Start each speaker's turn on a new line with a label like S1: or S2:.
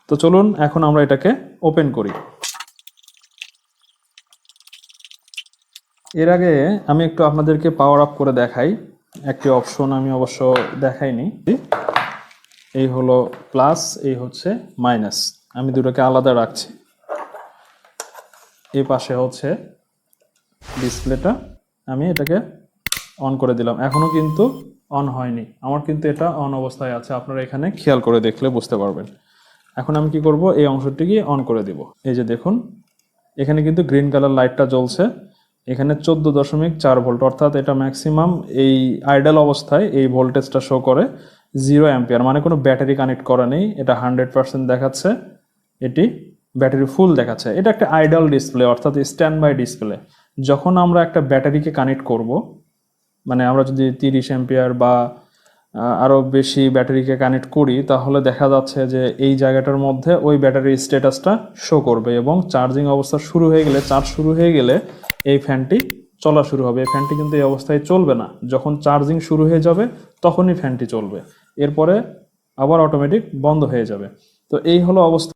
S1: তো চলুন এখন আমরা এটাকে ওপেন করি। এর আগে আমি একটু আপনাদেরকে পাওয়ার আপ করে দেখাই। একটি অপশন আমি অবশ্য দেখাইনি। এই হলো প্লাস, এই হচ্ছে মাইনাস, আমি দুটোকে আলাদা রাখছি। এই পাশে হচ্ছে ডিসপ্লেটা, আমি এটাকে অন করে দিলাম। এখনো কিন্তু অন হয়নি, আমার কিন্তু এটা অন অবস্থায় আছে, আপনারা এখানে খেয়াল করে দেখলে বুঝতে পারবেন। এখন আমি কি করব, এই অংশটিকে অন করে দিব। এই যে দেখুন এখানে কিন্তু গ্রিন কালার লাইটটা জ্বলছে। এখানে 14.4 ভোল্ট, অর্থাৎ এটা ম্যাক্সিমাম এই আইডাল অবস্থায় এই ভোল্টেজটা শো করে 0 অ্যাম্পিয়ার, মানে কোনো ব্যাটারি কানেক্ট করা নেই। এটা 100% দেখাচ্ছে, এটি ব্যাটারি ফুল দেখাচ্ছে। এটা একটা আইডাল ডিসপ্লে, অর্থাৎ স্ট্যান্ড বাই ডিসপ্লে। যখন আমরা একটা ব্যাটারিকে কানেক্ট করব, মানে আমরা যদি 30 অ্যাম্পিয়ার বা আরও বেশি ব্যাটারিকে কানেক্ট করি, তাহলে দেখা যাচ্ছে যে এই জায়গাটার মধ্যে ওই ব্যাটারির স্ট্যাটাসটা শো করবে, এবং চার্জিং অবস্থা শুরু হয়ে গেলে, চার্জ শুরু হয়ে গেলে এই ফ্যানটি চলা শুরু হবে। এই ফ্যানটি কিন্তু এই অবস্থায় চলবে না, যখন চার্জিং শুরু হয়ে যাবে তখনই ফ্যানটি চলবে, এরপরে আবার অটোমেটিক বন্ধ হয়ে যাবে। তো এই হলো অবস্থা।